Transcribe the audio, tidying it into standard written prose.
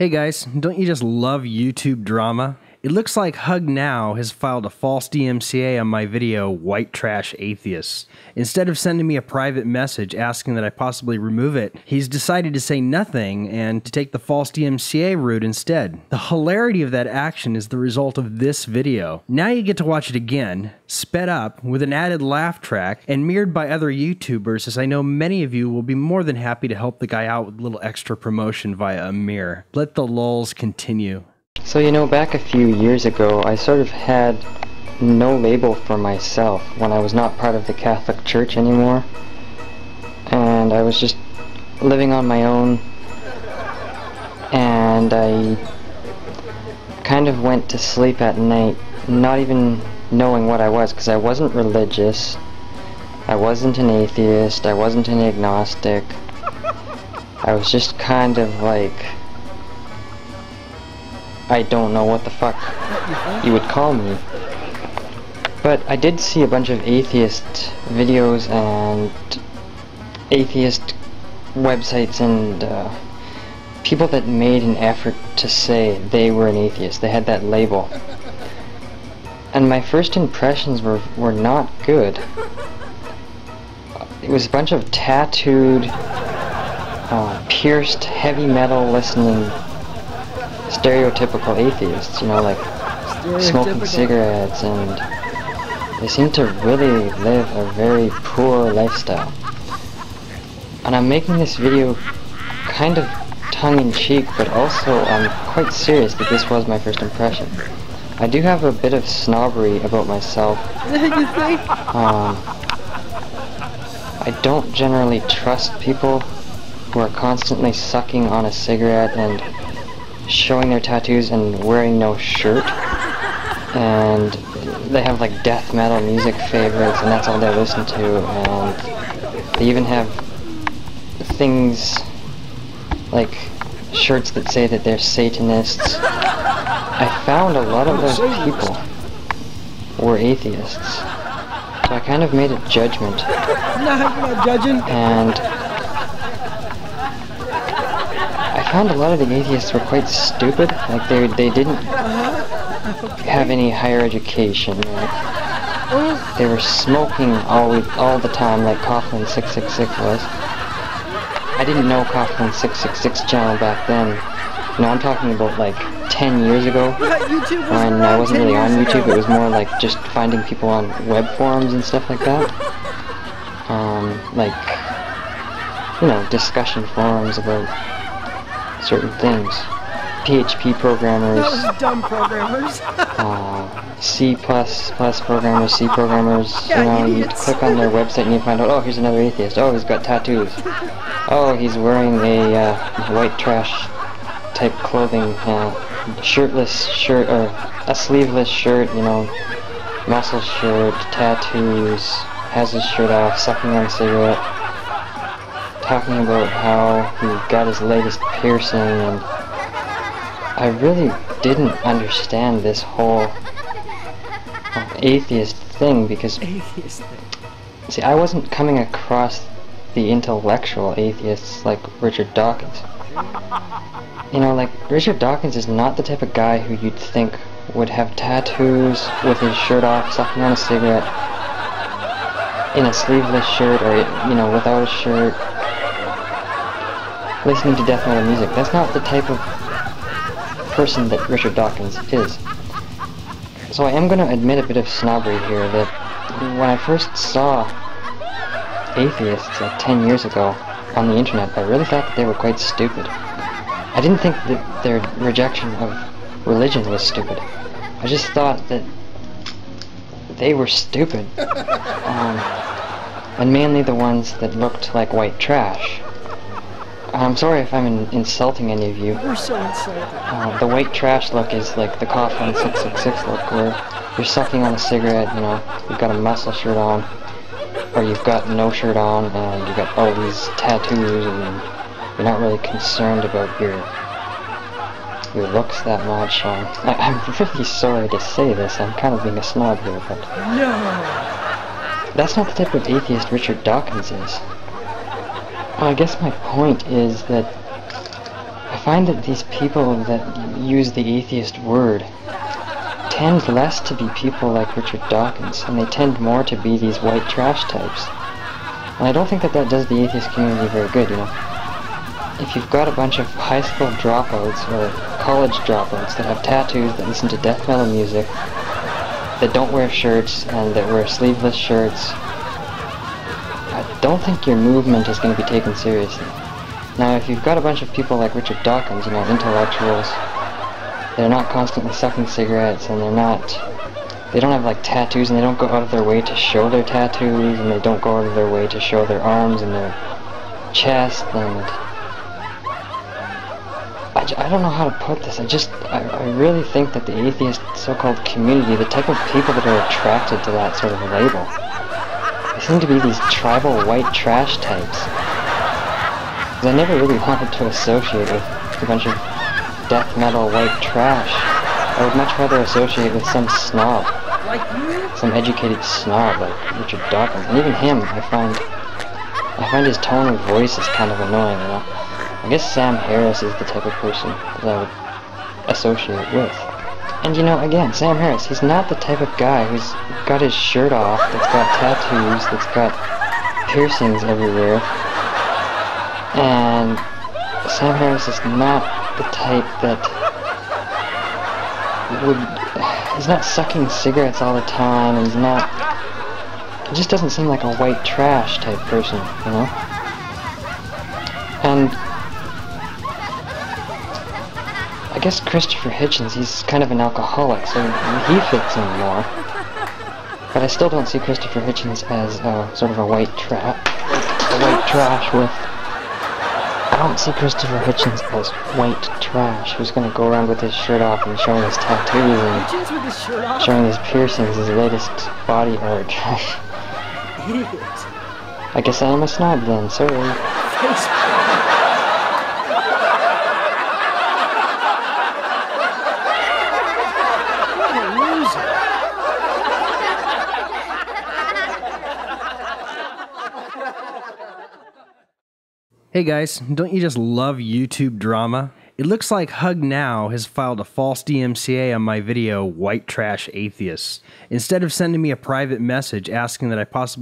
Hey guys, don't you just love YouTube drama? It looks like HugNow has filed a false DMCA on my video, White Trash Atheists. Instead of sending me a private message asking that I possibly remove it, he's decided to say nothing and to take the false DMCA route instead. The hilarity of that action is the result of this video. Now you get to watch it again, sped up, with an added laugh track, and mirrored by other YouTubers, as I know many of you will be more than happy to help the guy out with a little extra promotion via a mirror. Let the lulz continue. So you know, back a few years ago, I sort of had no label for myself when I was not part of the Catholic Church anymore. And I was just living on my own. And I kind of went to sleep at night, not even knowing what I was, because I wasn't religious. I wasn't an atheist. I wasn't an agnostic. I was just kind of like, I don't know what the fuck you would call me. But I did see a bunch of atheist videos and atheist websites and people that made an effort to say they were an atheist. They had that label. And my first impressions were not good. It was a bunch of tattooed, pierced, heavy metal listening stereotypical atheists, you know, like smoking cigarettes, and they seem to really live a very poor lifestyle. And I'm making this video kind of tongue-in-cheek, but also I'm quite serious that this was my first impression. I do have a bit of snobbery about myself. I don't generally trust people who are constantly sucking on a cigarette and showing their tattoos and wearing no shirt, and they have like death metal music favorites and that's all they listen to, and they even have things like shirts that say that they're Satanists. I found a lot of those people were atheists, so I kind of made a judgment. No, you're not judging. And I found a lot of the atheists were quite stupid. Like they didn't have any higher education. Right? They were smoking all the time, like Coughlin 666 was. I didn't know Coughlin 666 channel back then. You know, I'm talking about like 10 years ago, when I wasn't really on YouTube. It was more like just finding people on web forums and stuff like that. Like, you know, discussion forums about certain things. PHP programmers. Those dumb programmers. C++ programmers, C programmers. You know, you click on their website and you find out, oh, here's another atheist. Oh, he's got tattoos. Oh, he's wearing a white trash type clothing, shirtless shirt, or a sleeveless shirt, you know, muscle shirt, tattoos, has his shirt off, sucking on a cigarette, talking about how he got his latest piercing, and I really didn't understand this whole atheist thing, because, see, I wasn't coming across the intellectual atheists like Richard Dawkins. You know, like, Richard Dawkins is not the type of guy who you'd think would have tattoos with his shirt off, sucking on a cigarette, in a sleeveless shirt, or, you know, without a shirt, listening to death metal music. That's not the type of person that Richard Dawkins is. So I am going to admit a bit of snobbery here, that when I first saw atheists like 10 years ago on the internet, I really thought that they were quite stupid. I didn't think that their rejection of religion was stupid. I just thought that they were stupid. And mainly the ones that looked like white trash. I'm sorry if I'm insulting any of you. We're so insulted. The white trash look is like the Coughlin 666 look, where you're sucking on a cigarette, you know, you've got a muscle shirt on, or you've got no shirt on, and you've got all these tattoos, and you're not really concerned about your looks that much. I'm really sorry to say this, I'm kind of being a snob here, but No! That's not the type of atheist Richard Dawkins is. I guess my point is that I find that these people that use the atheist word tend less to be people like Richard Dawkins, and they tend more to be these white trash types. And I don't think that does the atheist community very good, you know. If you've got a bunch of high school dropouts or college dropouts that have tattoos, that listen to death metal music, that don't wear shirts and that wear sleeveless shirts, I don't think your movement is going to be taken seriously. Now, if you've got a bunch of people like Richard Dawkins, you know, intellectuals, they're not constantly sucking cigarettes, and they don't have like tattoos, and they don't go out of their way to show their tattoos, and they don't go out of their way to show their arms and their chest, and I don't know how to put this. I really think that the atheist so-called community, the type of people that are attracted to that sort of label, they seem to be these tribal white trash types. Because I never really wanted to associate with a bunch of death metal white trash. I would much rather associate with some snob. Some educated snob like Richard Dawkins. And even him, I find his tone of voice is kind of annoying, you know. I guess Sam Harris is the type of person that I would associate with. And you know, again, Sam Harris, he's not the type of guy who's got his shirt off, that's got tattoos, that's got piercings everywhere. And Sam Harris is not the type that he's not sucking cigarettes all the time, and he just doesn't seem like a white trash type person, you know? And I guess Christopher Hitchens, he's kind of an alcoholic, so he fits in more. But I still don't see Christopher Hitchens as sort of a white trash with... I don't see Christopher Hitchens as white trash who's going to go around with his shirt off and showing his tattoos and showing his piercings, his latest body art. Idiot. I guess I am a snob then, sorry. Hey guys, don't you just love YouTube drama? It looks like HugNow has filed a false DMCA on my video, White Trash Atheists. Instead of sending me a private message asking that I possibly